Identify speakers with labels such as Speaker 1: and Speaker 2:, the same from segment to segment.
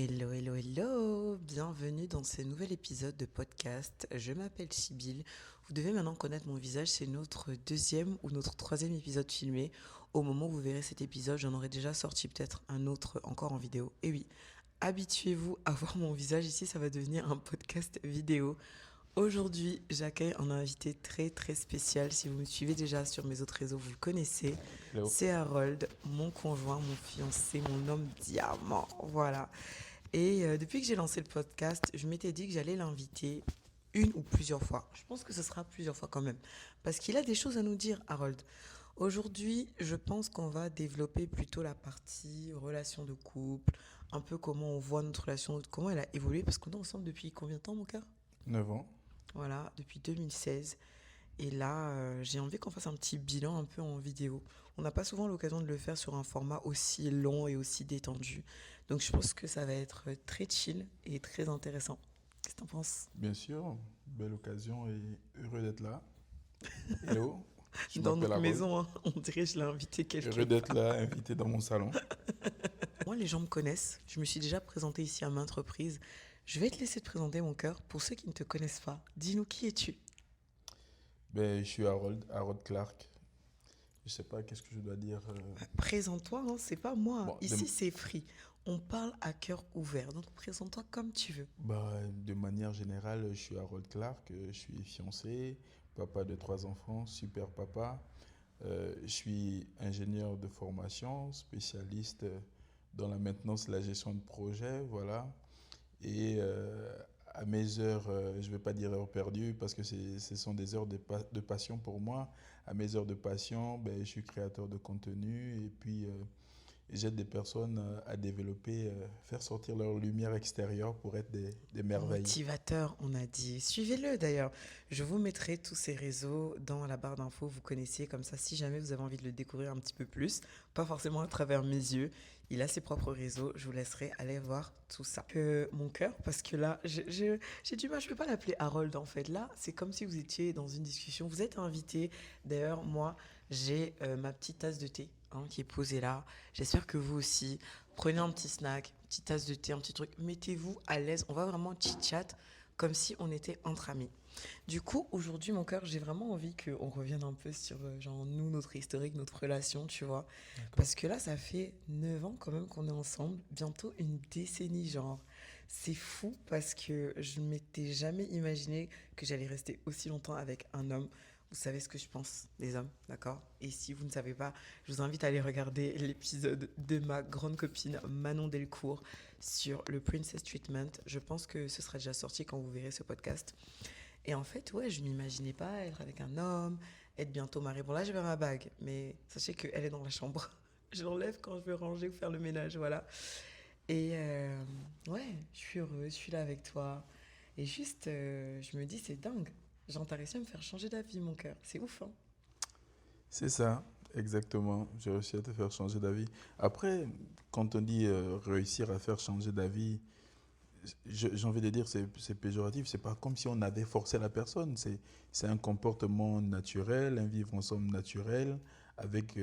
Speaker 1: Hello, hello, hello! Bienvenue dans ce nouvel épisode de podcast. Je m'appelle Sybille. Vous devez maintenant connaître mon visage. C'est notre deuxième ou notre troisième épisode filmé. Au moment où vous verrez cet épisode, j'en aurai déjà sorti peut-être un autre encore en vidéo. Et oui, habituez-vous à voir mon visage. Ici, ça va devenir un podcast vidéo. Aujourd'hui, j'accueille un invité très très spécial. Si vous me suivez déjà sur mes autres réseaux, vous le connaissez.
Speaker 2: Hello.
Speaker 1: C'est Harold, mon conjoint, mon fiancé, mon homme diamant. Voilà. Et depuis que j'ai lancé le podcast, je m'étais dit que j'allais l'inviter une ou plusieurs fois. Je pense que ce sera plusieurs fois quand même. Parce qu'il a des choses à nous dire, Harold. Aujourd'hui, je pense qu'on va développer plutôt la partie relation de couple, un peu comment on voit notre relation, comment elle a évolué. Parce qu'on est ensemble depuis combien de temps, mon cœur?
Speaker 2: 9 ans.
Speaker 1: Voilà, depuis 2016. Et là, j'ai envie qu'on fasse un petit bilan un peu en vidéo. On n'a pas souvent l'occasion de le faire sur un format aussi long et aussi détendu. Donc je pense que ça va être très chill et très intéressant. Qu'est-ce que t'en penses?
Speaker 2: Bien sûr, belle occasion et heureux d'être là. Hello, je
Speaker 1: Dans
Speaker 2: m'appelle
Speaker 1: notre
Speaker 2: Harold.
Speaker 1: maison, hein, on dirait que je l'ai invité quelque
Speaker 2: Heureux d'être
Speaker 1: part.
Speaker 2: là, invité dans mon salon.
Speaker 1: Moi, les gens me connaissent. Je me suis déjà présentée ici à maintes reprises. Je vais te laisser te présenter, mon cœur. Pour ceux qui ne te connaissent pas, dis-nous qui es-tu?
Speaker 2: Je suis Harold Clark. Je sais pas qu'est-ce que je dois dire.
Speaker 1: Présente-toi, hein, c'est pas moi.
Speaker 2: Bon,
Speaker 1: Ici, c'est free. On parle à cœur ouvert. Donc présente-toi comme tu veux.
Speaker 2: de manière générale, je suis Harold Clark. Je suis fiancé, papa de 3 enfants, super papa. Je suis ingénieur de formation, spécialiste dans la maintenance et la gestion de projet, voilà. Et à mes heures, je ne vais pas dire heures perdues parce que ce sont des heures de passion pour moi. À mes heures de passion, je suis créateur de contenu et puis j'aide des personnes à développer, faire sortir leur lumière extérieure pour être des merveilles.
Speaker 1: Motivateur, on a dit. Suivez-le d'ailleurs. Je vous mettrai tous ces réseaux dans la barre d'infos. Vous connaissez comme ça. Si jamais vous avez envie de le découvrir un petit peu plus, pas forcément à travers mes yeux, il a ses propres réseaux. Je vous laisserai aller voir tout ça. Mon cœur, parce que là, j'ai du mal. Je ne peux pas l'appeler Harold en fait. Là, c'est comme si vous étiez dans une discussion. Vous êtes invité. D'ailleurs, moi, j'ai ma petite tasse de thé, hein, qui est posée là. J'espère que vous aussi. Prenez un petit snack, une petite tasse de thé, un petit truc. Mettez-vous à l'aise. On va vraiment chit-chat comme si on était entre amis. Du coup, aujourd'hui, mon cœur, j'ai vraiment envie qu'on revienne un peu sur genre nous, notre historique, notre relation, tu vois.
Speaker 2: D'accord.
Speaker 1: Parce que là, ça fait 9 ans quand même qu'on est ensemble. Bientôt une décennie, genre. C'est fou parce que je ne m'étais jamais imaginé que j'allais rester aussi longtemps avec un homme. Vous savez ce que je pense des hommes, d'accord? Et si vous ne savez pas, je vous invite à aller regarder l'épisode de ma grande copine Manon Delcourt sur le Princess Treatment. Je pense que ce sera déjà sorti quand vous verrez ce podcast. Et en fait, ouais, je m'imaginais pas être avec un homme, être bientôt mariée. Bon, là, j'ai pas ma bague, mais sachez qu'elle est dans la chambre. Je l'enlève quand je veux ranger ou faire le ménage, voilà. Et ouais, je suis heureuse, je suis là avec toi. Et juste, je me dis, c'est dingue. Genre, t'as réussi à me faire changer d'avis, mon cœur. C'est ouf, hein?
Speaker 2: C'est ça, exactement. J'ai réussi à te faire changer d'avis. Après, quand on dit réussir à faire changer d'avis, j'ai envie de dire c'est péjoratif. C'est pas comme si on avait forcé la personne. C'est un comportement naturel, un vivre ensemble naturel, avec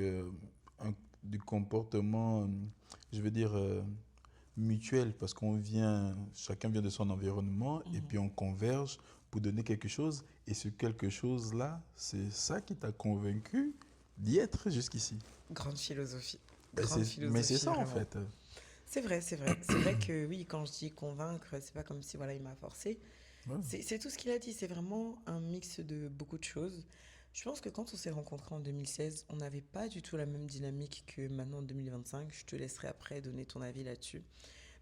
Speaker 2: du comportement, je veux dire, mutuel, parce chacun vient de son environnement et puis on converge pour donner quelque chose. Et ce quelque chose-là, c'est ça qui t'a convaincu d'y être jusqu'ici.
Speaker 1: Grande philosophie.
Speaker 2: Ben,
Speaker 1: Grande
Speaker 2: mais c'est
Speaker 1: philosophie,
Speaker 2: ça en
Speaker 1: vraiment.
Speaker 2: fait.
Speaker 1: C'est vrai, c'est vrai. C'est vrai que oui, quand je dis convaincre, c'est pas comme si voilà, il m'a forcé.
Speaker 2: Ouais.
Speaker 1: C'est tout ce qu'il a dit. C'est vraiment un mix de beaucoup de choses. Je pense que quand on s'est rencontrés en 2016, on n'avait pas du tout la même dynamique que maintenant en 2025. Je te laisserai après donner ton avis là-dessus.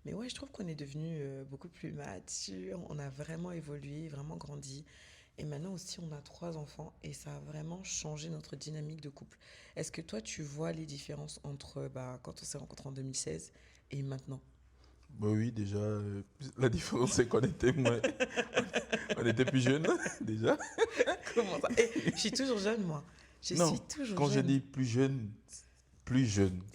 Speaker 1: Mais ouais, je trouve qu'on est devenu beaucoup plus mature. On a vraiment évolué, vraiment grandi. Et maintenant aussi, on a 3 enfants et ça a vraiment changé notre dynamique de couple. Est-ce que toi, tu vois les différences entre bah, quand on s'est rencontrés en 2016 et maintenant?
Speaker 2: Bah oui, déjà, la différence c'est qu'on était moins, on était plus jeunes déjà.
Speaker 1: Comment ça? Et je suis toujours jeune, moi. Je suis
Speaker 2: Non,
Speaker 1: toujours
Speaker 2: quand je
Speaker 1: jeune.
Speaker 2: dis plus jeune, ça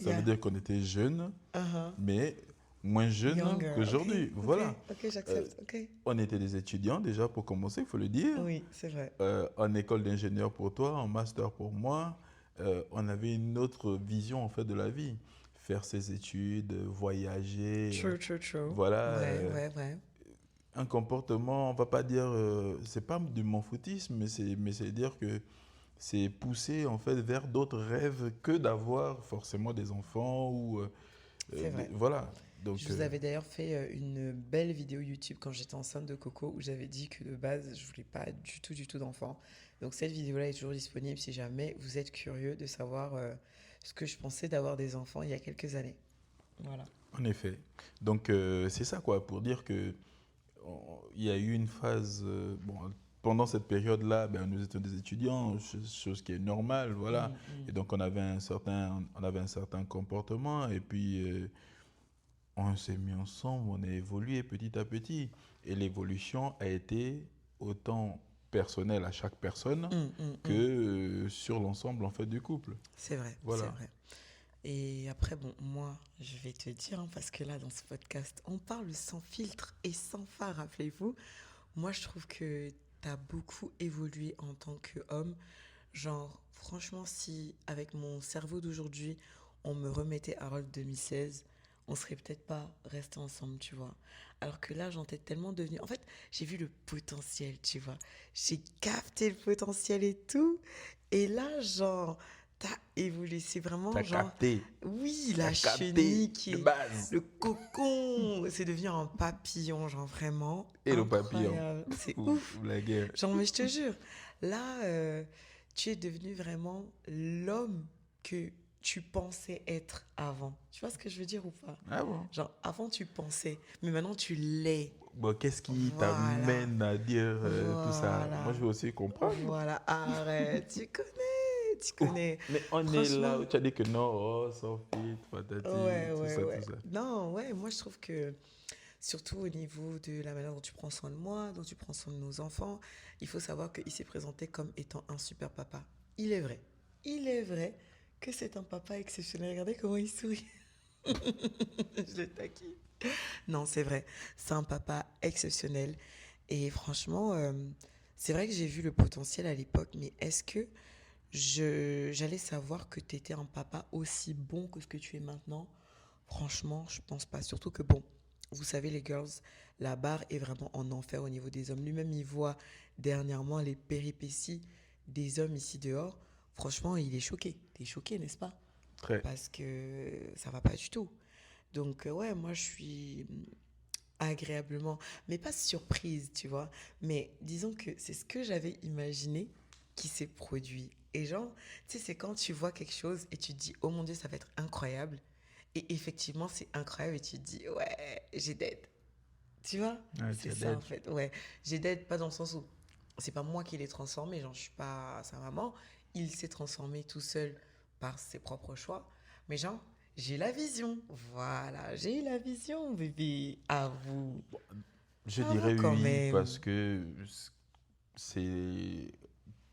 Speaker 2: veut
Speaker 1: Yeah.
Speaker 2: dire qu'on était jeunes,
Speaker 1: Uh-huh.
Speaker 2: mais moins jeunes
Speaker 1: Younger. Ok,
Speaker 2: qu'aujourd'hui.
Speaker 1: ok,
Speaker 2: Voilà.
Speaker 1: ok,
Speaker 2: Euh,
Speaker 1: j'accepte. Ok.
Speaker 2: on était des étudiants déjà pour commencer, il faut le dire.
Speaker 1: Oui, c'est vrai.
Speaker 2: En école d'ingénieur pour toi, en master pour moi, on avait une autre vision en fait de la vie. faire ses études, voyager,
Speaker 1: True, true, true.
Speaker 2: voilà,
Speaker 1: Ouais, ouais, ouais.
Speaker 2: un comportement, on va pas dire, c'est pas du m'en-foutisme, mais c'est dire que c'est pousser en fait vers d'autres rêves que d'avoir forcément des enfants ou
Speaker 1: C'est vrai.
Speaker 2: voilà.
Speaker 1: Je
Speaker 2: Donc
Speaker 1: vous avais d'ailleurs fait une belle vidéo YouTube quand j'étais enceinte de Coco où j'avais dit que de base, je voulais pas du tout d'enfants. Donc cette vidéo-là est toujours disponible si jamais vous êtes curieux de savoir ce que je pensais d'avoir des enfants il y a quelques années. Voilà.
Speaker 2: en effet. Donc c'est ça quoi, pour dire que il y a eu une phase, bon, pendant cette période-là, ben, nous étions des étudiants, chose qui est normale, voilà.
Speaker 1: Mm,
Speaker 2: Et
Speaker 1: mm.
Speaker 2: donc on avait un certain comportement et puis on s'est mis ensemble, on a évolué petit à petit. Et l'évolution a été autant personnelle à chaque personne
Speaker 1: Mm, mm,
Speaker 2: que
Speaker 1: mm.
Speaker 2: sur l'ensemble en fait du couple.
Speaker 1: C'est vrai, c'est
Speaker 2: Voilà.
Speaker 1: vrai. Et après, bon, moi, je vais te dire, hein, parce que là, dans ce podcast, on parle sans filtre et sans phare, rappelez-vous. Moi, je trouve que tu as beaucoup évolué en tant qu'homme. Genre, franchement, si avec mon cerveau d'aujourd'hui, on me remettait Harold 2016, on serait peut-être pas restés ensemble, tu vois. Alors que là, j'en étais tellement devenu. En fait, j'ai vu le potentiel, tu vois. J'ai capté le potentiel et tout. Et là, genre, t'as évolué. C'est vraiment
Speaker 2: T'as
Speaker 1: genre,
Speaker 2: capté,
Speaker 1: oui,
Speaker 2: t'as
Speaker 1: la
Speaker 2: capté
Speaker 1: chenille qui
Speaker 2: de
Speaker 1: est
Speaker 2: base.
Speaker 1: le cocon. C'est devenu un papillon, genre vraiment
Speaker 2: Et le papillon,
Speaker 1: incroyable. C'est
Speaker 2: ou
Speaker 1: ouf.
Speaker 2: la guerre.
Speaker 1: Genre, mais je te jure, là, tu es devenu vraiment l'homme que tu pensais être avant. Tu vois ce que je veux dire ou pas?
Speaker 2: Ah bon?
Speaker 1: Genre, avant, tu pensais, mais maintenant, tu l'es.
Speaker 2: Bon, qu'est-ce qui
Speaker 1: Voilà,
Speaker 2: t'amène à dire tout ça? Moi,
Speaker 1: voilà,
Speaker 2: je veux aussi comprendre.
Speaker 1: voilà. Arrête, tu
Speaker 2: Oh,
Speaker 1: connais.
Speaker 2: mais on est là
Speaker 1: Franchement,
Speaker 2: où tu as dit que non, oh, sans filtre, patati,
Speaker 1: ouais,
Speaker 2: tout
Speaker 1: ouais,
Speaker 2: ça, tout
Speaker 1: ouais.
Speaker 2: ça.
Speaker 1: Non, ouais, moi, je trouve que, surtout au niveau de la manière dont tu prends soin de moi, dont tu prends soin de nos enfants, il faut savoir qu'il s'est présenté comme étant un super papa. Il est vrai. Il est vrai que c'est un papa exceptionnel. Regardez comment il sourit. Je le taquine. Non, c'est vrai. C'est un papa exceptionnel. Et franchement, c'est vrai que j'ai vu le potentiel à l'époque, mais est-ce que j'allais savoir que tu étais un papa aussi bon que ce que tu es maintenant? Franchement, je pense pas. Surtout que bon, vous savez les girls, la barre est vraiment en enfer au niveau des hommes. Lui-même, il voit dernièrement les péripéties des hommes ici dehors. Franchement, il est choqué. T'es choqué, n'est-ce pas?
Speaker 2: Très.
Speaker 1: Parce que ça va pas du tout. Donc ouais, moi je suis agréablement, mais pas surprise, tu vois. Mais disons que c'est ce que j'avais imaginé qui s'est produit. Et genre, tu sais, c'est quand tu vois quelque chose et tu te dis, oh mon Dieu, ça va être incroyable. Et effectivement, c'est incroyable et tu te dis, ouais, j'ai d'aide. Tu vois?
Speaker 2: Ah, tu
Speaker 1: C'est
Speaker 2: as
Speaker 1: ça en
Speaker 2: d'aide.
Speaker 1: fait. Ouais, j'ai d'aide pas dans le sens où c'est pas moi qui l'ai transformé, genre je suis pas sa maman. Il s'est transformé tout seul par ses propres choix. Mais genre, j'ai la vision. Voilà, j'ai la vision, bébé.
Speaker 2: Je
Speaker 1: À vous
Speaker 2: dirais
Speaker 1: quand
Speaker 2: oui,
Speaker 1: même.
Speaker 2: parce que c'est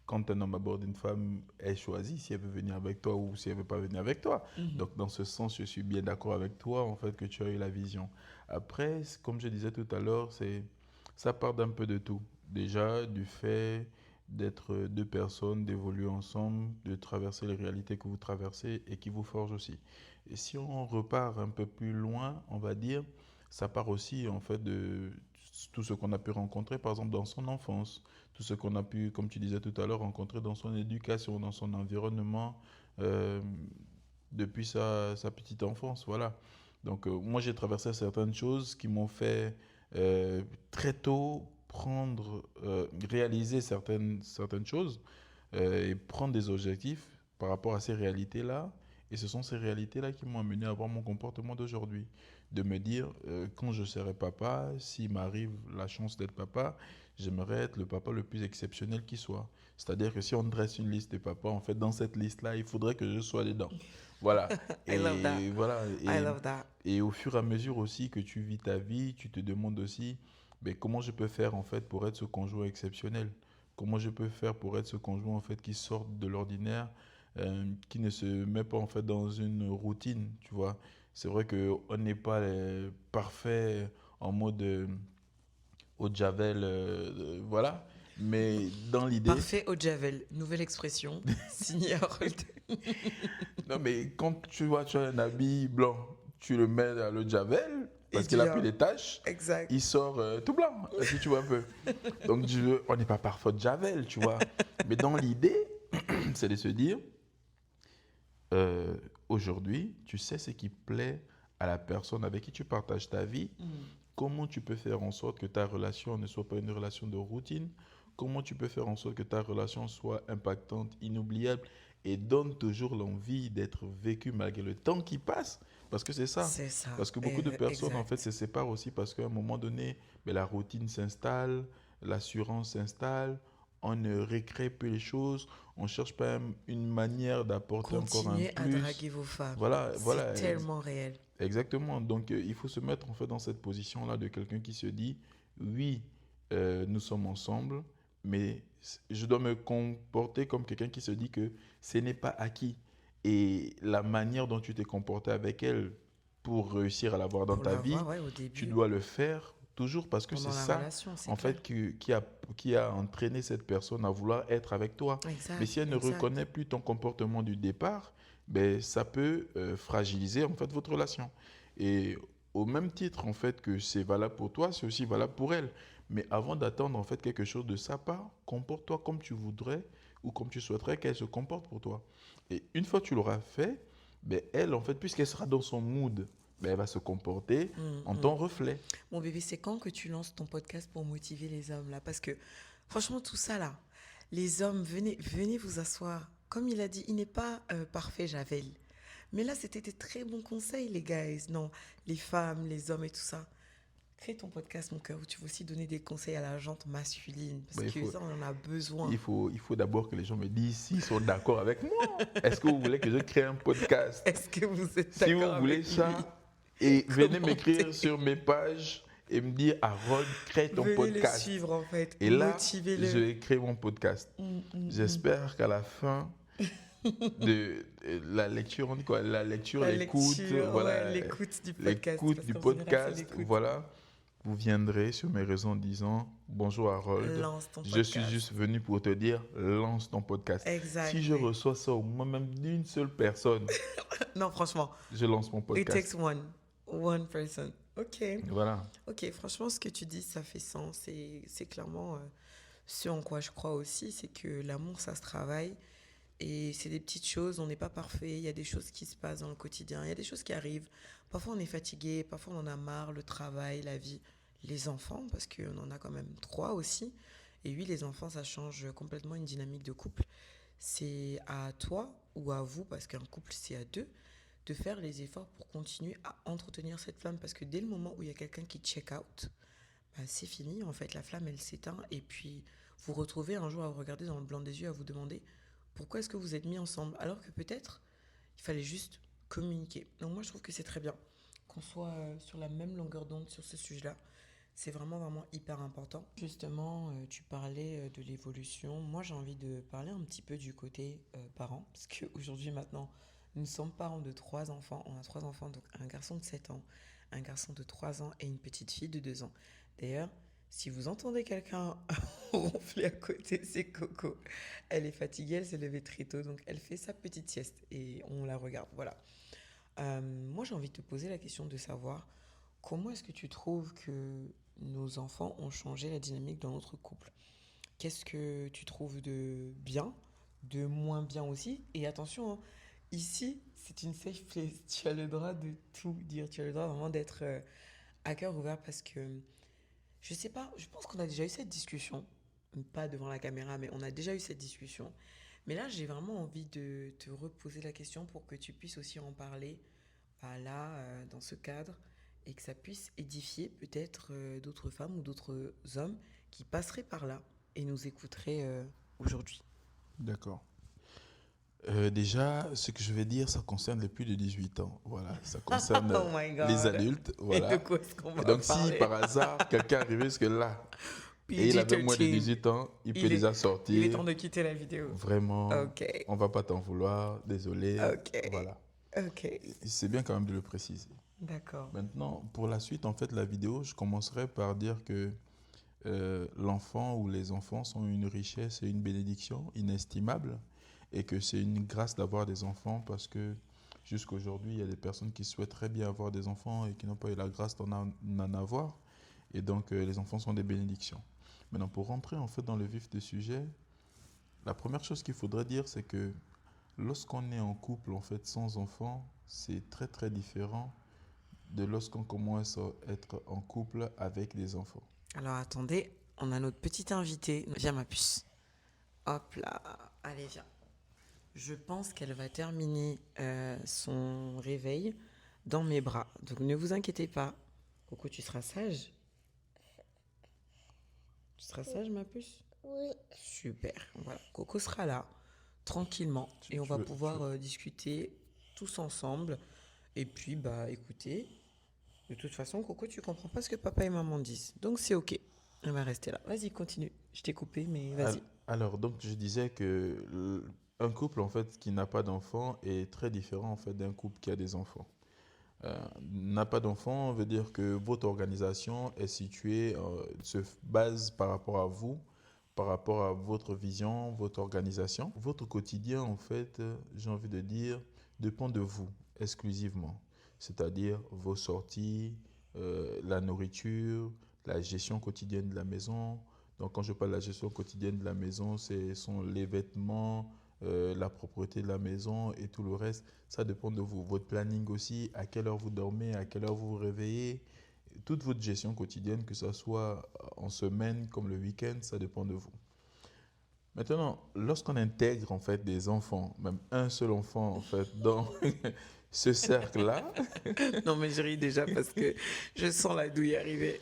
Speaker 2: quand un homme aborde une femme, elle choisit si elle veut venir avec toi ou si elle veut pas venir avec toi.
Speaker 1: Mhm.
Speaker 2: Donc, dans ce sens, je suis bien d'accord avec toi, en fait, que tu as eu la vision. Après, comme je disais tout à l'heure, ça part d'un peu de tout. Déjà, du fait d'être deux personnes, d'évoluer ensemble, de traverser les réalités que vous traversez et qui vous forgent aussi. Et si on repart un peu plus loin, on va dire, ça part aussi, en fait, de tout ce qu'on a pu rencontrer, par exemple, dans son enfance, tout ce qu'on a pu, comme tu disais tout à l'heure, rencontrer dans son éducation, dans son environnement, euh, depuis sa petite enfance. Voilà. Donc, moi, j'ai traversé certaines choses qui m'ont fait très tôt réaliser certaines choses et prendre des objectifs par rapport à ces réalités-là. Et ce sont ces réalités-là qui m'ont amené à avoir mon comportement d'aujourd'hui. De me dire, quand je serai papa, s'il m'arrive la chance d'être papa, j'aimerais être le papa le plus exceptionnel qui soit. C'est-à-dire que si on dresse une liste de papas, en fait, dans cette liste-là, il faudrait que je sois dedans. Voilà.
Speaker 1: I love that.
Speaker 2: Et voilà.
Speaker 1: I love that.
Speaker 2: Et au fur et à mesure aussi que tu vis ta vie, tu te demandes aussi, mais comment je peux faire en fait pour être ce conjoint exceptionnel? Comment je peux faire pour être ce conjoint en fait qui sort de l'ordinaire, qui ne se met pas en fait dans une routine, tu vois? C'est vrai qu'on n'est pas parfait en mode eau de javel, voilà. Mais dans l'idée,
Speaker 1: Parfait au Javel. Nouvelle expression. Signé Harold.
Speaker 2: Non, mais quand tu as un habit blanc, tu le mets dans le Javel,
Speaker 1: Et
Speaker 2: parce qu'il a
Speaker 1: bien,
Speaker 2: pris les taches,
Speaker 1: exact.
Speaker 2: il sort tout blanc, est-ce que tu vois un peu? Donc, on n'est pas parfois de Javel, tu vois. Mais dans l'idée, c'est de se dire, euh, aujourd'hui, tu sais ce qui plaît à la personne avec qui tu partages ta vie.
Speaker 1: Mm.
Speaker 2: Comment tu peux faire en sorte que ta relation ne soit pas une relation de routine? Comment tu peux faire en sorte que ta relation soit impactante, inoubliable et donne toujours l'envie d'être vécue malgré le temps qui passe? Parce que c'est ça.
Speaker 1: C'est ça.
Speaker 2: Parce que beaucoup de personnes, en fait,
Speaker 1: Exact.
Speaker 2: se séparent aussi parce qu'à un moment donné, ben, la routine s'installe, l'assurance s'installe, on ne récrée plus les choses, on ne cherche pas une manière d'apporter encore un
Speaker 1: Continuez à
Speaker 2: plus.
Speaker 1: draguer vos femmes.
Speaker 2: Voilà,
Speaker 1: C'est
Speaker 2: voilà,
Speaker 1: tellement réel.
Speaker 2: exactement. Donc, il faut se mettre en fait dans cette position-là de quelqu'un qui se dit, oui, nous sommes ensemble, mais je dois me comporter comme quelqu'un qui se dit que ce n'est pas acquis. Et la manière dont tu t'es comporté avec elle pour réussir à l'avoir dans
Speaker 1: Pour
Speaker 2: ta vie,
Speaker 1: l'avoir, ouais, au
Speaker 2: tu
Speaker 1: début,
Speaker 2: dois le faire toujours parce que c'est
Speaker 1: pendant la
Speaker 2: ça,
Speaker 1: relation, c'est
Speaker 2: en
Speaker 1: clair.
Speaker 2: fait, qui a entraîné cette personne à vouloir être avec toi. Mais
Speaker 1: Exact,
Speaker 2: si elle ne
Speaker 1: exact.
Speaker 2: reconnaît plus ton comportement du départ, ben, ça peut fragiliser en fait votre relation. Et au même titre en fait que c'est valable pour toi, c'est aussi valable pour elle. Mais avant d'attendre en fait quelque chose de sa part, comporte-toi comme tu voudrais ou comme tu souhaiterais qu'elle se comporte pour toi. Et une fois que tu l'auras fait, ben, elle en fait, puisqu'elle sera dans son mood, ben, elle va se comporter
Speaker 1: Mm,
Speaker 2: en
Speaker 1: mm.
Speaker 2: ton reflet.
Speaker 1: Mon bébé, c'est quand que tu lances ton podcast pour motiver les hommes là? Parce que franchement, tout ça là, les hommes, venez vous asseoir. Comme il a dit, il n'est pas parfait, Javel. Mais là, c'était des très bons conseils, les guys. Non, les femmes, les hommes et tout ça. Crée ton podcast, mon cœur, où tu vas aussi donner des conseils à la jante masculine. Parce
Speaker 2: Ben,
Speaker 1: que ça, on en a besoin.
Speaker 2: il faut d'abord que les gens me disent s'ils sont d'accord avec moi. Est-ce que vous voulez que je crée un podcast?
Speaker 1: Est-ce que vous êtes
Speaker 2: Si
Speaker 1: d'accord
Speaker 2: vous voulez
Speaker 1: avec lui?
Speaker 2: ça, et venez m'écrire
Speaker 1: Commentez.
Speaker 2: sur mes pages et me dire, Harold, crée ton
Speaker 1: Venez le
Speaker 2: podcast.
Speaker 1: suivre, en fait.
Speaker 2: Et là, je
Speaker 1: Motivez-le.
Speaker 2: vais créer mon podcast.
Speaker 1: Mm.
Speaker 2: J'espère qu'à la fin de la lecture, on dit quoi? La lecture,
Speaker 1: La
Speaker 2: l'écoute,
Speaker 1: lecture, ouais,
Speaker 2: voilà,
Speaker 1: l'écoute du podcast.
Speaker 2: l'écoute
Speaker 1: Parce
Speaker 2: du
Speaker 1: qu'en général, c'est
Speaker 2: podcast,
Speaker 1: l'écoute.
Speaker 2: voilà. Vous viendrez sur mes réseaux en disant, bonjour Harold,
Speaker 1: Lance ton
Speaker 2: je suis
Speaker 1: podcast.
Speaker 2: juste venu pour te dire, lance ton podcast. Si je
Speaker 1: Exactly.
Speaker 2: reçois ça au moins même d'une seule personne,
Speaker 1: Non, franchement,
Speaker 2: je lance mon
Speaker 1: it
Speaker 2: podcast.
Speaker 1: takes one person. Ok.
Speaker 2: Voilà.
Speaker 1: Ok, franchement, ce que tu dis, ça fait sens. Et c'est clairement ce en quoi je crois aussi, c'est que l'amour, ça se travaille. Et c'est des petites choses, on n'est pas parfait. Il y a des choses qui se passent dans le quotidien, il y a des choses qui arrivent. Parfois, on est fatigué, parfois, on en a marre, le travail, la vie, les enfants, parce qu'on en a quand même trois aussi. Et oui, les enfants, ça change complètement une dynamique de couple. C'est à toi ou à vous, parce qu'un couple, c'est à deux, de faire les efforts pour continuer à entretenir cette flamme. Parce que dès le moment où il y a quelqu'un qui check out, bah, c'est fini. En fait, la flamme, elle s'éteint. Et puis, vous retrouvez un jour à vous regarder dans le blanc des yeux, à vous demander pourquoi est-ce que vous êtes mis ensemble, alors que peut-être il fallait juste communiquer. Donc moi, je trouve que c'est très bien qu'on soit sur la même longueur d'onde sur ce sujet-là. C'est vraiment, vraiment hyper important. Justement, tu parlais de l'évolution. Moi, j'ai envie de parler un petit peu du côté parent, parce qu'aujourd'hui, maintenant, nous sommes parents de trois enfants. On a trois enfants, donc un garçon de 7 ans, un garçon de 3 ans et une petite fille de 2 ans. D'ailleurs, si vous entendez quelqu'un ronfler à côté, c'est Coco. Elle est fatiguée, elle s'est levée très tôt, donc elle fait sa petite sieste et on la regarde. Voilà. Moi, j'ai envie de te poser la question de savoir comment est-ce que tu trouves que nos enfants ont changé la dynamique dans notre couple? Qu'est-ce que tu trouves de bien, de moins bien aussi? Et attention, hein, ici, c'est une safe place. Tu as le droit de tout dire. Tu as le droit vraiment d'être à cœur ouvert parce que je sais pas, je pense qu'on a déjà eu cette discussion. Pas devant la caméra, mais on a déjà eu cette discussion. Mais là, j'ai vraiment envie de te reposer la question pour que tu puisses aussi en parler bah, là, dans ce cadre, et que ça puisse édifier peut-être d'autres femmes ou d'autres hommes qui passeraient par là et nous écouteraient aujourd'hui.
Speaker 2: D'accord. Déjà, ce que je vais dire, ça concerne les plus de 18 ans. Voilà, ça concerne
Speaker 1: Oh my
Speaker 2: les
Speaker 1: God!
Speaker 2: adultes.
Speaker 1: Et de
Speaker 2: Voilà.
Speaker 1: quoi est-ce qu'on
Speaker 2: Et
Speaker 1: va
Speaker 2: donc, si
Speaker 1: parler?
Speaker 2: par hasard, quelqu'un arrivait jusque-là et il avait moins de
Speaker 1: PG-13.
Speaker 2: 18 ans, il peut
Speaker 1: Il est,
Speaker 2: déjà
Speaker 1: il est
Speaker 2: sortir.
Speaker 1: temps de quitter la vidéo.
Speaker 2: Vraiment,
Speaker 1: Ok,
Speaker 2: on va pas t'en vouloir. Désolé.
Speaker 1: ok,
Speaker 2: Voilà.
Speaker 1: ok.
Speaker 2: C'est bien quand même de le préciser.
Speaker 1: D'accord.
Speaker 2: Maintenant, pour la suite, en fait, la vidéo, je commencerai par dire que l'enfant ou les enfants sont une richesse et une bénédiction inestimable. et que c'est une grâce d'avoir des enfants parce que jusqu'à aujourd'hui, il y a des personnes qui souhaitent très bien avoir des enfants et qui n'ont pas eu la grâce d'en avoir. Et donc, les enfants sont des bénédictions. Maintenant, pour rentrer en fait dans le vif du sujet, la première chose qu'il faudrait dire, c'est que lorsqu'on est en couple en fait sans enfants, c'est très très différent de lorsqu'on commence à être en couple avec des enfants.
Speaker 1: Alors attendez, on a notre petite invitée. Viens ma puce. Hop là. Allez, viens. Je pense qu'elle va terminer son réveil dans mes bras. Donc ne vous inquiétez pas. Coco, tu seras sage? Tu seras sage, ma puce?
Speaker 3: Oui.
Speaker 1: Super. Voilà. Coco sera là, tranquillement. Et on va pouvoir discuter tous ensemble. Et puis, bah, écoutez, de toute façon, Coco, tu comprends pas ce que papa et maman disent. Donc, c'est OK. On va rester là. Vas-y, continue. Je t'ai coupé, mais vas-y.
Speaker 2: Alors, donc, je disais que un couple, en fait, qui n'a pas d'enfants est très différent, en fait, d'un couple qui a des enfants. N'a pas d'enfants veut dire que votre organisation est située, se base par rapport à vous, par rapport à votre vision, votre organisation. Votre quotidien, en fait, j'ai envie de dire, dépend de vous exclusivement. C'est-à-dire vos sorties, la nourriture, la gestion quotidienne de la maison. Donc, quand je parle de la gestion quotidienne de la maison, ce sont les vêtements, la propreté de la maison et tout le reste. Ça dépend de vous. Votre planning aussi, à quelle heure vous dormez, à quelle heure vous vous réveillez. Toute votre gestion quotidienne, que ce soit en semaine comme le week-end, ça dépend de vous. Maintenant, lorsqu'on intègre en fait des enfants, même un seul enfant en fait dans ce cercle-là,
Speaker 1: Non, mais je ris déjà parce que je sens la douille arriver.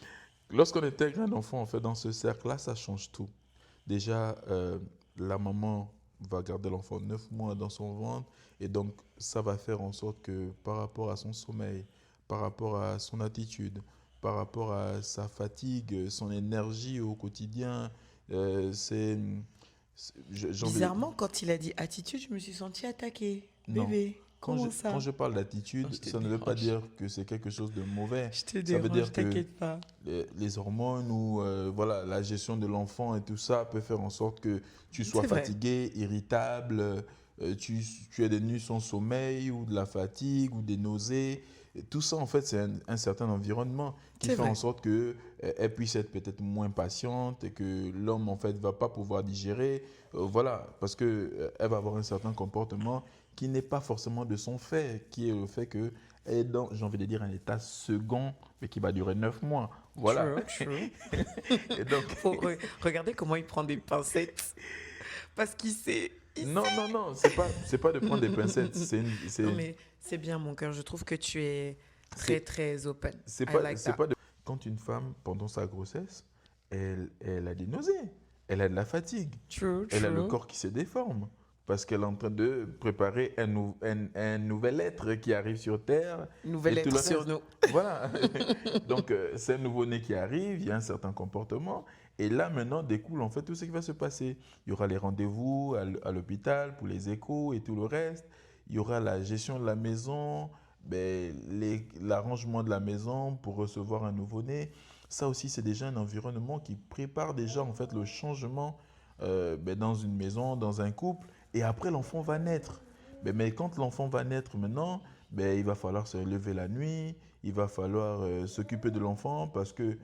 Speaker 2: lorsqu'on intègre un enfant en fait dans ce cercle-là, ça change tout. Déjà, la maman va garder l'enfant 9 mois dans son ventre et donc ça va faire en sorte que par rapport à son sommeil, par rapport à son attitude, par rapport à sa fatigue, son énergie au quotidien, c'est...
Speaker 1: Bizarrement, quand il a dit attitude, je me suis sentie attaquée.
Speaker 2: Non.
Speaker 1: Bébé, comment
Speaker 2: Quand
Speaker 1: ça?
Speaker 2: je parle
Speaker 1: Non,
Speaker 2: d'attitude,
Speaker 1: je te
Speaker 2: ça ne veut pas
Speaker 1: dérange.
Speaker 2: dire que c'est quelque chose de mauvais.
Speaker 1: Je te
Speaker 2: Ça veut
Speaker 1: dérange,
Speaker 2: dire que
Speaker 1: t'inquiète pas.
Speaker 2: les hormones ou voilà, la gestion de l'enfant et tout ça peut faire en sorte que tu sois
Speaker 1: C'est vrai.
Speaker 2: fatigué, irritable, tu aies des nuits sans sommeil ou de la fatigue ou des nausées. Et tout ça, en fait, c'est un certain environnement qui
Speaker 1: C'est
Speaker 2: fait en
Speaker 1: vrai.
Speaker 2: sorte que elle puisse être peut-être moins patiente et que l'homme, en fait, va pas pouvoir digérer. Voilà, parce que elle va avoir un certain comportement qui n'est pas forcément de son fait, qui est le fait que elle est dans, j'ai envie de dire, un état second, mais qui va durer 9 mois. Voilà.
Speaker 1: True, true.
Speaker 2: Et donc,
Speaker 1: Regardez comment il prend des pincettes. Parce qu'il sait.
Speaker 2: non, non, non, c'est pas de prendre des pincettes.
Speaker 1: Non, mais c'est bien, mon cœur. Je trouve que tu es très,
Speaker 2: C'est,
Speaker 1: très open.
Speaker 2: c'est
Speaker 1: I
Speaker 2: pas,
Speaker 1: like
Speaker 2: c'est
Speaker 1: that.
Speaker 2: pas de... Quand une femme, pendant sa grossesse, elle a des nausées, elle a de la fatigue,
Speaker 1: True,
Speaker 2: elle a le
Speaker 1: true.
Speaker 2: corps qui se déforme, parce qu'elle est en train de préparer un nouvel être qui arrive sur Terre,
Speaker 1: Nouvelle
Speaker 2: et tout le
Speaker 1: lettre sur
Speaker 2: reste.
Speaker 1: nous.
Speaker 2: Voilà. Donc, c'est un nouveau-né qui arrive, il y a un certain comportement, et là, maintenant, découle en fait tout ce qui va se passer. Il y aura les rendez-vous à l'hôpital pour les échos et tout le reste. Il y aura la gestion de la maison, ben, l'arrangement de la maison pour recevoir un nouveau-né. Ça aussi, c'est déjà un environnement qui prépare déjà en fait le changement ben, dans une maison, dans un couple. Et après, l'enfant va naître. Mais quand l'enfant va naître maintenant, ben, il va falloir se lever la nuit, il va falloir s'occuper de l'enfant parce que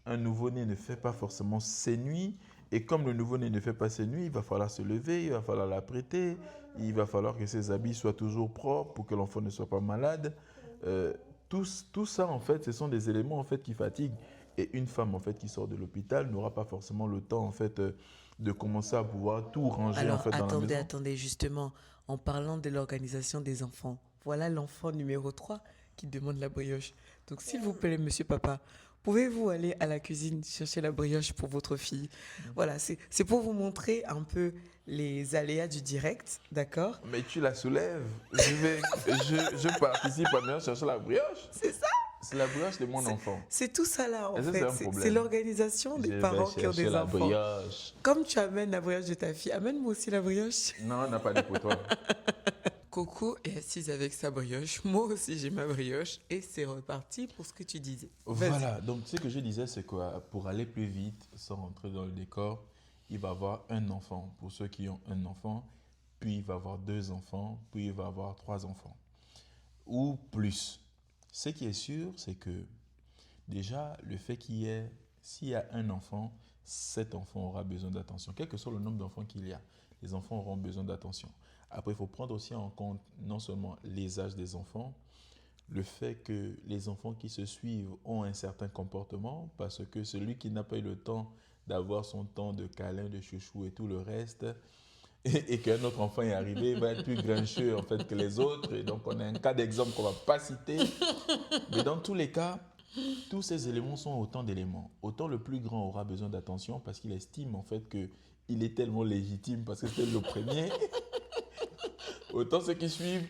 Speaker 2: un nouveau-né ne fait pas forcément ses nuits. Et comme le nouveau-né ne fait pas ses nuits, il va falloir se lever, il va falloir l'apprêter, il va falloir que ses habits soient toujours propres pour que l'enfant ne soit pas malade. Euh, tout ça, en fait, ce sont des éléments en fait, qui fatiguent. Et une femme en fait, qui sort de l'hôpital n'aura pas forcément le temps en fait, de commencer à pouvoir tout ranger en
Speaker 1: Alors,
Speaker 2: fait, dans la maison.
Speaker 1: attendez, justement, en parlant de l'organisation des enfants, voilà l'enfant numéro 3 qui demande la brioche. Donc, s'il vous plaît, monsieur papa, pouvez-vous aller à la cuisine chercher la brioche pour votre fille? Voilà, c'est pour vous montrer un peu les aléas du direct, d'accord?
Speaker 2: Mais tu la soulèves. Je participe à venir chercher la brioche.
Speaker 1: C'est ça.
Speaker 2: C'est la brioche de mon enfant.
Speaker 1: C'est tout ça là, en
Speaker 2: Et ça, c'est
Speaker 1: fait.
Speaker 2: un
Speaker 1: C'est
Speaker 2: problème.
Speaker 1: l'organisation des
Speaker 2: Je vais
Speaker 1: parents qui ont
Speaker 2: chercher
Speaker 1: des
Speaker 2: la
Speaker 1: enfants.
Speaker 2: brioche.
Speaker 1: Comme tu amènes la brioche de ta fille, amène-moi aussi la brioche.
Speaker 2: Non, on n'a pas de pour toi.
Speaker 1: Coco est assise avec sa brioche. Moi aussi, j'ai ma brioche. Et c'est reparti pour ce que tu disais. Vas-y.
Speaker 2: Voilà, donc ce que je disais, c'est que pour aller plus vite, sans rentrer dans le décor, il va avoir un enfant. Pour ceux qui ont un enfant, puis il va avoir 2 enfants, puis il va avoir 3 enfants, ou plus. Ce qui est sûr, c'est que déjà, le fait s'il y a un enfant, cet enfant aura besoin d'attention. Quel que soit le nombre d'enfants qu'il y a, les enfants auront besoin d'attention. Après, il faut prendre aussi en compte non seulement les âges des enfants, le fait que les enfants qui se suivent ont un certain comportement, parce que celui qui n'a pas eu le temps d'avoir son temps de câlin, de chouchou et tout le reste, et qu'un autre enfant est arrivé, va être plus grincheux en fait que les autres. Et donc, on a un cas d'exemple qu'on ne va pas citer. Mais dans tous les cas, tous ces éléments sont autant d'éléments. Autant le plus grand aura besoin d'attention parce qu'il estime en fait qu'il est tellement légitime parce que c'est le premier. Autant ceux qui suivent.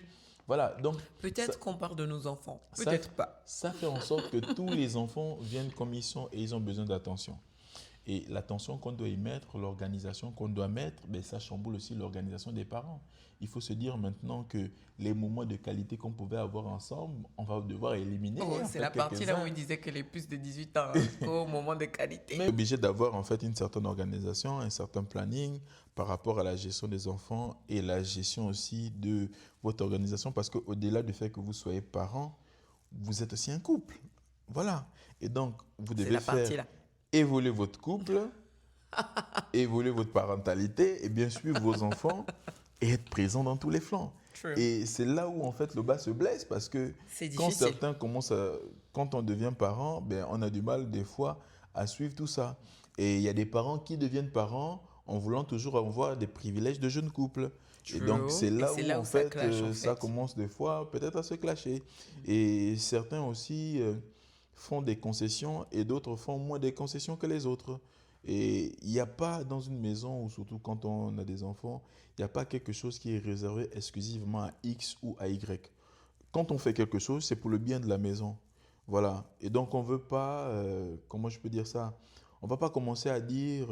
Speaker 2: Voilà, donc
Speaker 1: Peut-être qu'on parle de nos enfants,
Speaker 2: ça,
Speaker 1: peut-être pas.
Speaker 2: ça fait en sorte que tous les enfants viennent comme ils sont et ils ont besoin d'attention. Et l'attention qu'on doit y mettre, l'organisation qu'on doit mettre, ben ça chamboule aussi l'organisation des parents. Il faut se dire maintenant que les moments de qualité qu'on pouvait avoir ensemble, on va devoir éliminer
Speaker 1: Oh,
Speaker 2: en
Speaker 1: c'est
Speaker 2: fait
Speaker 1: la partie là où
Speaker 2: quelques-uns.
Speaker 1: il disait que les plus de 18 ans, au moment de qualité.
Speaker 2: Mais obligé d'avoir en fait une certaine organisation, un certain planning par rapport à la gestion des enfants et la gestion aussi de votre organisation parce qu'au-delà du fait que vous soyez parents, vous êtes aussi un couple. Voilà. Et donc, vous
Speaker 1: C'est
Speaker 2: devez
Speaker 1: la
Speaker 2: faire
Speaker 1: partie là.
Speaker 2: évoluer votre couple, évoluer votre parentalité et bien suivre vos enfants et être présent dans tous les flancs.
Speaker 1: True.
Speaker 2: Et c'est là où en fait le bas se blesse parce que
Speaker 1: C'est
Speaker 2: quand
Speaker 1: difficile.
Speaker 2: certains commencent quand on devient parent, ben, on a du mal des fois à suivre tout ça. Et il y a des parents qui deviennent parents en voulant toujours avoir des privilèges de jeunes couples. Et donc
Speaker 1: True.
Speaker 2: c'est
Speaker 1: Et
Speaker 2: là
Speaker 1: c'est
Speaker 2: où
Speaker 1: là
Speaker 2: en
Speaker 1: où ça
Speaker 2: fait
Speaker 1: clash en
Speaker 2: ça
Speaker 1: fait.
Speaker 2: commence des fois peut-être à se clasher. Et certains aussi font des concessions et d'autres font moins des concessions que les autres. Et il n'y a pas dans une maison, ou surtout quand on a des enfants, il n'y a pas quelque chose qui est réservé exclusivement à X ou à Y. Quand on fait quelque chose, c'est pour le bien de la maison. Voilà. Et donc, on ne veut pas, comment je peux dire ça? On ne va pas commencer à dire,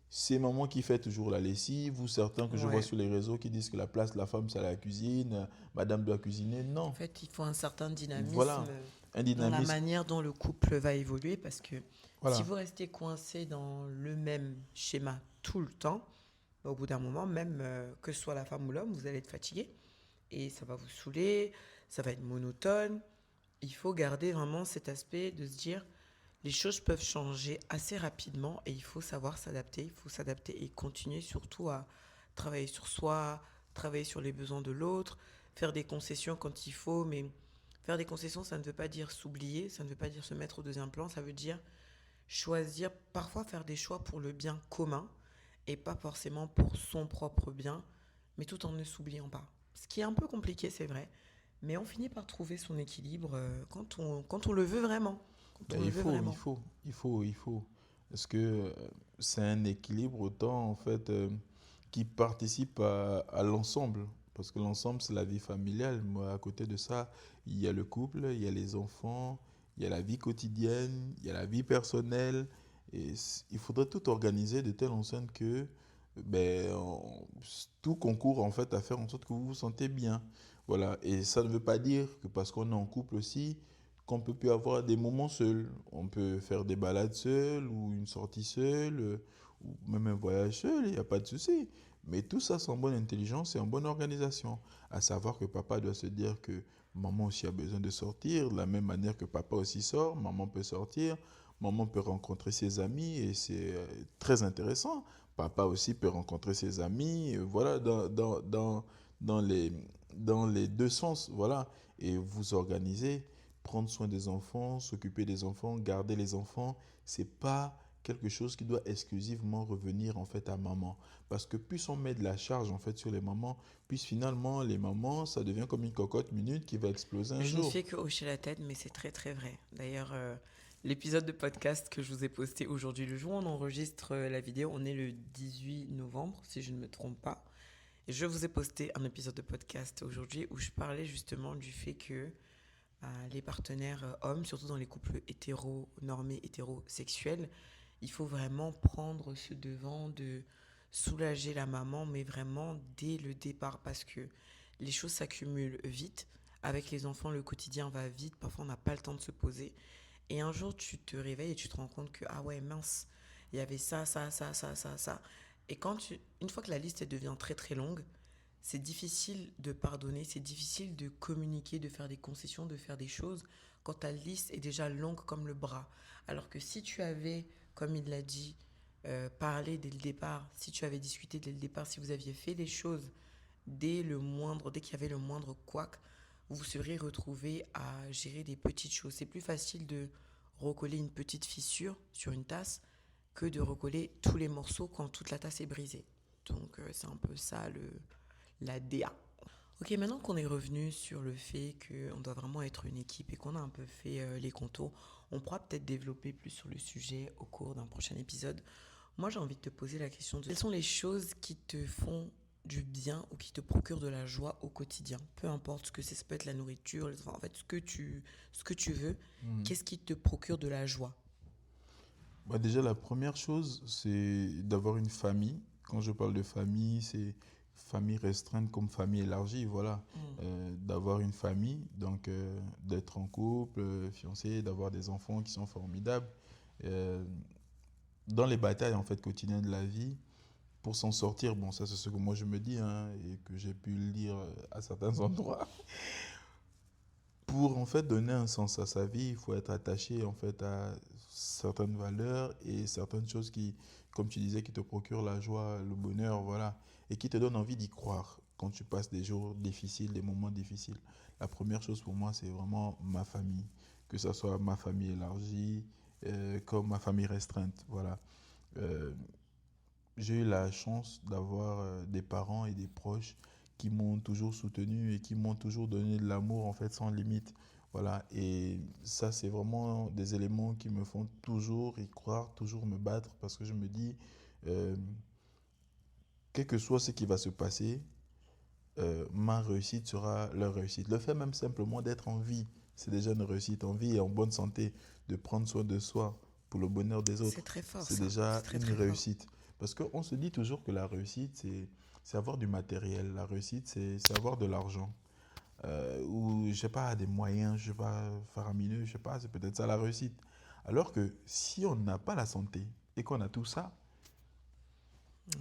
Speaker 2: c'est maman qui fait toujours la lessive, ou certains que je vois
Speaker 1: Ouais.
Speaker 2: sur les réseaux qui disent que la place de la femme, c'est à la cuisine, madame doit cuisiner.
Speaker 1: En
Speaker 2: Non.
Speaker 1: fait, il faut un certain dynamisme
Speaker 2: Voilà. Un
Speaker 1: dans la
Speaker 2: dynamisme.
Speaker 1: manière dont le couple va évoluer parce que si
Speaker 2: Voilà.
Speaker 1: vous restez coincé dans le même schéma tout le temps, au bout d'un moment, même que ce soit la femme ou l'homme, vous allez être fatigué et ça va vous saouler, ça va être monotone. Il faut garder vraiment cet aspect de se dire les choses peuvent changer assez rapidement et il faut savoir s'adapter. Il faut s'adapter et continuer surtout à travailler sur soi, travailler sur les besoins de l'autre, faire des concessions quand il faut. Mais faire des concessions, ça ne veut pas dire s'oublier, ça ne veut pas dire se mettre au deuxième plan, ça veut dire choisir, parfois faire des choix pour le bien commun et pas forcément pour son propre bien, mais tout en ne s'oubliant pas. Ce qui est un peu compliqué, c'est vrai, mais on finit par trouver son équilibre quand on le veut vraiment. Quand
Speaker 2: Ben,
Speaker 1: on le
Speaker 2: il
Speaker 1: veut
Speaker 2: faut, il
Speaker 1: vraiment.
Speaker 2: faut, il faut, il faut. Parce que c'est un équilibre autant en fait qui participe à l'ensemble. Parce que l'ensemble, c'est la vie familiale. Moi, à côté de ça, il y a le couple, il y a les enfants, il y a la vie quotidienne, il y a la vie personnelle. Et il faudrait tout organiser de telle enceinte que tout concourt en fait à faire en sorte que vous vous sentez bien. Voilà. Et ça ne veut pas dire que parce qu'on est en couple aussi, qu'on peut plus avoir des moments seuls. On peut faire des balades seuls ou une sortie seule ou même un voyage seul, il n'y a pas de souci. Mais tout ça c'est en bonne intelligence et en bonne organisation. À savoir que papa doit se dire que maman aussi a besoin de sortir, de la même manière que papa aussi sort, maman peut sortir, maman peut rencontrer ses amis et c'est très intéressant. Papa aussi peut rencontrer ses amis, voilà, dans les, dans les deux sens, voilà. Et vous organisez prendre soin des enfants, s'occuper des enfants, garder les enfants, c'est pas quelque chose qui doit exclusivement revenir en fait à maman. Parce que plus on met de la charge en fait sur les mamans, plus finalement les mamans, ça devient comme une cocotte minute qui va exploser un
Speaker 1: Je ne
Speaker 2: jour.
Speaker 1: fais que hocher la tête, mais c'est très très vrai. D'ailleurs, l'épisode de podcast que je vous ai posté aujourd'hui, le jour où on enregistre la vidéo, on est le 18 novembre, si je ne me trompe pas. Et je vous ai posté un épisode de podcast aujourd'hui où je parlais justement du fait que les partenaires hommes, surtout dans les couples hétéro-normés, hétérosexuels, il faut vraiment prendre ce devant de soulager la maman, mais vraiment dès le départ, parce que les choses s'accumulent vite. Avec les enfants, le quotidien va vite, parfois on n'a pas le temps de se poser. Et un jour, tu te réveilles et tu te rends compte que, ah ouais, mince, il y avait ça, ça, ça, ça, ça, ça. Et une fois que la liste elle devient très très longue, c'est difficile de pardonner, c'est difficile de communiquer, de faire des concessions, de faire des choses quand ta liste est déjà longue comme le bras. Alors que si tu avais, comme il l'a dit, parlé dès le départ, si tu avais discuté dès le départ, si vous aviez fait des choses dès qu'il y avait le moindre couac, vous vous seriez retrouvé à gérer des petites choses. C'est plus facile de recoller une petite fissure sur une tasse que de recoller tous les morceaux quand toute la tasse est brisée. Donc c'est un peu ça la DA. Ok, maintenant qu'on est revenu sur le fait qu'on doit vraiment être une équipe et qu'on a un peu fait les contours, on pourra peut-être développer plus sur le sujet au cours d'un prochain épisode. Moi, j'ai envie de te poser la question de quelles sont les choses qui te font du bien ou qui te procurent de la joie au quotidien. Peu importe ce que c'est, ça peut être la nourriture, en fait, ce que tu veux.
Speaker 2: Mhm.
Speaker 1: Qu'est-ce qui te procure de la joie?
Speaker 2: Bah déjà, la première chose, c'est d'avoir une famille. Quand je parle de famille, c'est famille restreinte comme famille élargie, voilà.
Speaker 1: Mm.
Speaker 2: D'avoir une famille, donc d'être en couple, fiancé, d'avoir des enfants qui sont formidables. Euh, dans les batailles en fait quotidiennes de la vie, pour s'en sortir, bon ça c'est ce que moi je me dis hein, et que j'ai pu lire à certains endroits. Pour en fait donner un sens à sa vie, il faut être attaché en fait à certaines valeurs et certaines choses qui, comme tu disais, qui te procurent la joie, le bonheur, voilà, et qui te donnent envie d'y croire quand tu passes des jours difficiles, des moments difficiles. La première chose pour moi, c'est vraiment ma famille, que ce soit ma famille élargie, comme ma famille restreinte, voilà. Euh, j'ai eu la chance d'avoir des parents et des proches qui m'ont toujours soutenu et qui m'ont toujours donné de l'amour en fait sans limite. Voilà, et ça c'est vraiment des éléments qui me font toujours y croire, toujours me battre parce que je me dis, euh, quel que soit ce qui va se passer, ma réussite sera leur réussite. Le fait même simplement d'être en vie, c'est déjà une réussite. En vie et en bonne santé, de prendre soin de soi pour le bonheur des
Speaker 1: C'est
Speaker 2: autres,
Speaker 1: très fort
Speaker 2: c'est
Speaker 1: ça, c'est
Speaker 2: déjà
Speaker 1: très
Speaker 2: une
Speaker 1: très fort.
Speaker 2: réussite. Parce qu'on se dit toujours que la réussite, c'est avoir du matériel. La réussite, c'est avoir de l'argent. Ou, je sais pas, des moyens, je sais pas, faramineux, je sais pas, c'est peut-être ça la réussite. Alors que si on n'a pas la santé et qu'on a tout ça,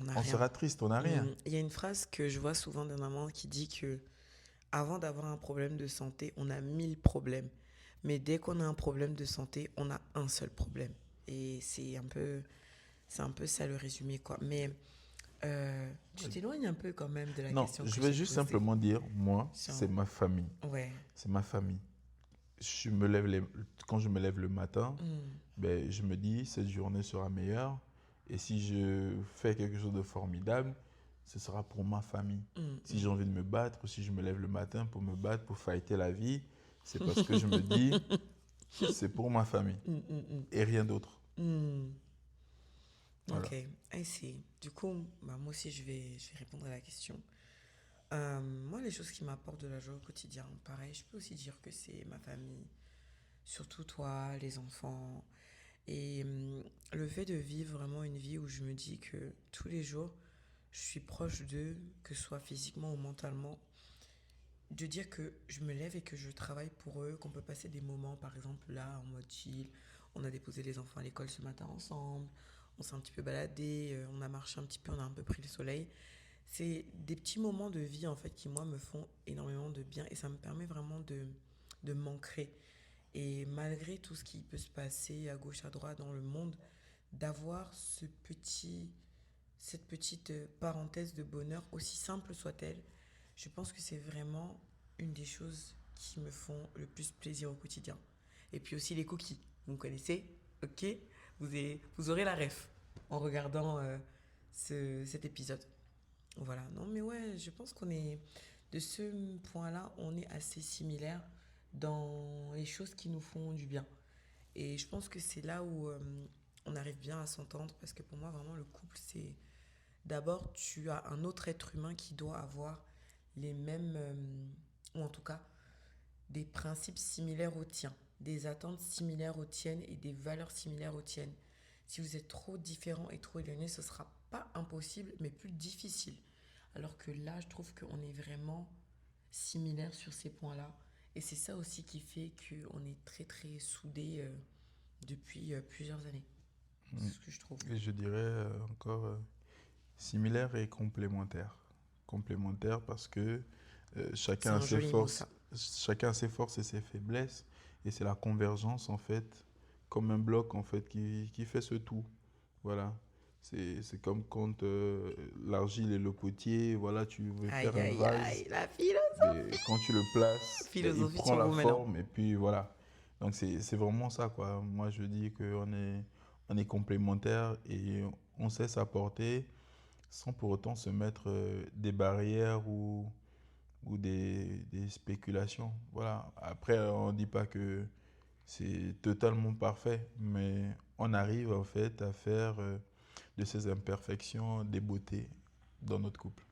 Speaker 1: On n'a
Speaker 2: on
Speaker 1: rien.
Speaker 2: sera triste, on n'a rien.
Speaker 1: Il y a une phrase que je vois souvent d'un maman qui dit que avant d'avoir un problème de santé, on a 1000 problèmes. Mais dès qu'on a un problème de santé, on a un seul problème. Et c'est un peu ça le résumé, quoi. Mais tu t'éloignes un peu quand même de la
Speaker 2: Non,
Speaker 1: question que
Speaker 2: je vais
Speaker 1: j'ai
Speaker 2: juste
Speaker 1: posée.
Speaker 2: simplement dire, moi, c'est
Speaker 1: Genre,
Speaker 2: ma famille.
Speaker 1: ouais.
Speaker 2: C'est ma famille. Je me lève quand je me lève le matin,
Speaker 1: Hmm,
Speaker 2: ben, je me dis, cette journée sera meilleure. Et si je fais quelque chose de formidable, ce sera pour ma famille.
Speaker 1: hmm,
Speaker 2: Si j'ai
Speaker 1: hmm.
Speaker 2: envie de me battre, ou si je me lève le matin pour me battre, pour fighter la vie, c'est parce que je me dis, c'est pour ma famille
Speaker 1: Hmm, hmm, hmm.
Speaker 2: et rien d'autre.
Speaker 1: Hmm.
Speaker 2: Voilà.
Speaker 1: Ok, I see. Du coup, bah, moi aussi, je vais répondre à la question. Moi, les choses qui m'apportent de la joie au quotidien, pareil, je peux aussi dire que c'est ma famille, surtout toi, les enfants. Et le fait de vivre vraiment une vie où je me dis que tous les jours, je suis proche d'eux, que ce soit physiquement ou mentalement, de dire que je me lève et que je travaille pour eux, qu'on peut passer des moments, par exemple là, en mode chill, on a déposé les enfants à l'école ce matin ensemble, on s'est un petit peu baladé, on a marché un petit peu, on a un peu pris le soleil. C'est des petits moments de vie en fait qui moi me font énormément de bien et ça me permet vraiment de m'ancrer. Et malgré tout ce qui peut se passer à gauche, à droite dans le monde, d'avoir cette petite parenthèse de bonheur, aussi simple soit-elle, je pense que c'est vraiment une des choses qui me font le plus plaisir au quotidien. Et puis aussi les cookies. Vous me connaissez, ok? Vous aurez la ref en regardant cet épisode. Voilà, non mais ouais, je pense qu'on est, de ce point-là, on est assez similaires dans les choses qui nous font du bien. Et je pense que c'est là où on arrive bien à s'entendre parce que pour moi, vraiment, le couple, c'est d'abord, tu as un autre être humain qui doit avoir les mêmes, ou en tout cas, des principes similaires aux tiens, des attentes similaires aux tiennes et des valeurs similaires aux tiennes. Si vous êtes trop différents et trop éloignés, ce sera pas impossible, mais plus difficile. Alors que là, je trouve qu'on est vraiment similaires sur ces points-là. Et c'est ça aussi qui fait qu'on est très très soudés depuis plusieurs années.
Speaker 2: Mm.
Speaker 1: C'est ce que je trouve.
Speaker 2: Et je dirais encore similaire et complémentaire. complémentaires parce que
Speaker 1: C'est
Speaker 2: chacun a
Speaker 1: un
Speaker 2: ses
Speaker 1: joli mot, ça.
Speaker 2: chacun a ses forces et ses faiblesses. Et c'est la convergence, en fait, comme un bloc, en fait, qui fait ce tout. Voilà. C'est comme quand l'argile et le potier, voilà, tu veux faire
Speaker 1: Aïe,
Speaker 2: un
Speaker 1: aïe,
Speaker 2: vase,
Speaker 1: aïe, la philosophie.
Speaker 2: mais quand tu le places, ben, il
Speaker 1: Philosophie
Speaker 2: prend
Speaker 1: sur
Speaker 2: la
Speaker 1: vous maintenant.
Speaker 2: forme et puis voilà. Donc c'est vraiment ça, quoi. Moi, je dis on est complémentaires et on sait s'apporter sans pour autant se mettre des barrières ou des spéculations. Voilà. Après, on ne dit pas que c'est totalement parfait, mais on arrive en fait à faire de ces imperfections des beautés dans notre couple.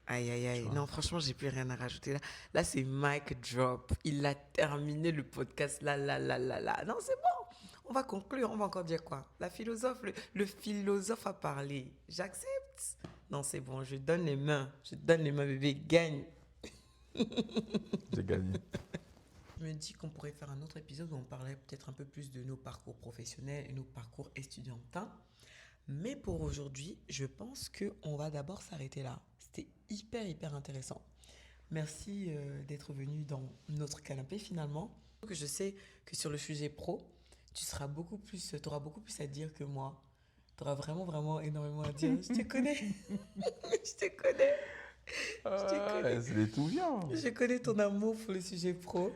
Speaker 1: Aïe, aïe,
Speaker 2: Tu
Speaker 1: aïe.
Speaker 2: vois?
Speaker 1: Non, franchement, j'ai plus rien à rajouter là. Là, c'est mic drop. Il a terminé le podcast. Là, là, là, là, là. Non, c'est bon. On va conclure. On va encore dire quoi? La philosophe, le philosophe a parlé. J'accepte. Non, c'est bon. Je donne les mains. Je donne les mains, bébé. Gagne.
Speaker 2: J'ai gagné.
Speaker 1: Je me dis qu'on pourrait faire un autre épisode où on parlerait peut-être un peu plus de nos parcours professionnels et nos parcours estudiantins. Mais pour aujourd'hui, je pense qu'on va d'abord s'arrêter là. C'était hyper, hyper intéressant. Merci d'être venu dans notre canapé finalement. Je sais que sur le sujet pro, tu auras beaucoup plus à dire que moi. Tu auras vraiment, vraiment énormément à dire. Je te connais. Je te connais. Je te
Speaker 2: Ah,
Speaker 1: connais.
Speaker 2: c'est tout bien.
Speaker 1: Je connais ton amour pour le sujet pro.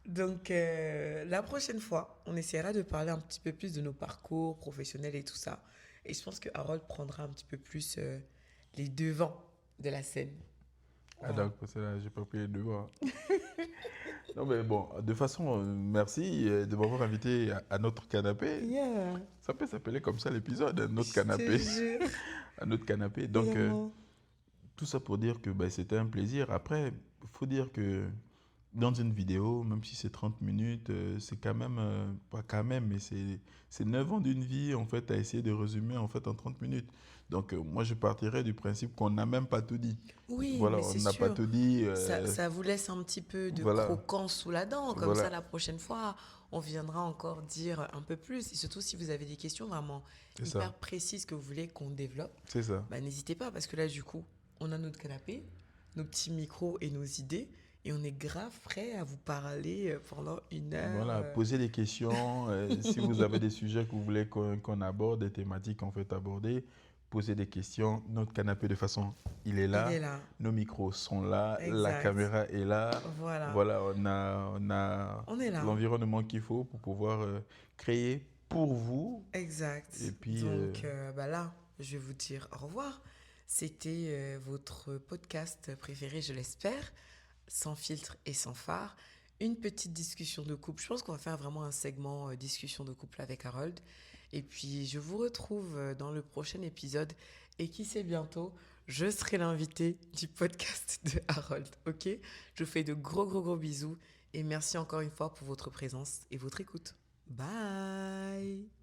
Speaker 1: Donc, la prochaine fois, on essaiera de parler un petit peu plus de nos parcours professionnels et tout ça. Et je pense que Harold prendra un petit peu plus les devants de la scène.
Speaker 2: Ah,
Speaker 1: Voilà.
Speaker 2: donc, parce que là, j'ai pas pris les devoirs. Non, mais bon, de façon, merci de m'avoir invité à notre canapé.
Speaker 1: Yeah,
Speaker 2: Ça peut s'appeler comme ça l'épisode, notre
Speaker 1: je te
Speaker 2: canapé.
Speaker 1: jure.
Speaker 2: À notre canapé. Donc,
Speaker 1: Vraiment.
Speaker 2: tout ça pour dire que ben, c'était un plaisir. Après, il faut dire que dans une vidéo, même si c'est 30 minutes, c'est quand même, pas quand même, mais c'est 9 ans d'une vie, en fait, à essayer de résumer, en fait, en 30 minutes. Donc, moi, je partirais du principe qu'on n'a même pas tout dit.
Speaker 1: Oui,
Speaker 2: Voilà,
Speaker 1: mais
Speaker 2: on
Speaker 1: c'est
Speaker 2: n'a pas
Speaker 1: sûr.
Speaker 2: tout dit.
Speaker 1: Ça vous laisse un petit peu de
Speaker 2: Voilà,
Speaker 1: croquant sous la dent. Comme ça,
Speaker 2: voilà,
Speaker 1: la prochaine fois, on viendra encore dire un peu plus. Et surtout, si vous avez des questions vraiment
Speaker 2: c'est ça,
Speaker 1: hyper précises que vous voulez qu'on développe,
Speaker 2: c'est ça.
Speaker 1: bah, n'hésitez pas. Parce que là, du coup, on a notre canapé, nos petits micros et nos idées. Et on est grave prêt à vous parler pendant une heure.
Speaker 2: Voilà, posez des questions. Si vous avez des sujets que vous voulez qu'on aborde, des thématiques qu'on fait aborder, posez des questions. Notre canapé, de façon, il est
Speaker 1: Il est
Speaker 2: là.
Speaker 1: là.
Speaker 2: Nos micros sont là. La
Speaker 1: Exact.
Speaker 2: caméra est là.
Speaker 1: Voilà.
Speaker 2: Voilà, on a
Speaker 1: On est là.
Speaker 2: l'environnement qu'il faut pour pouvoir créer pour vous.
Speaker 1: Exact.
Speaker 2: Et puis,
Speaker 1: Donc bah là, je vais vous dire au revoir. C'était votre podcast préféré, je l'espère, sans filtre et sans phare. Une petite discussion de couple. Je pense qu'on va faire vraiment un segment discussion de couple avec Harold. Et puis, je vous retrouve dans le prochain épisode. Et qui sait bientôt, je serai l'invité du podcast de Harold. Ok? Je vous fais de gros, gros, gros bisous. Et merci encore une fois pour votre présence et votre écoute. Bye!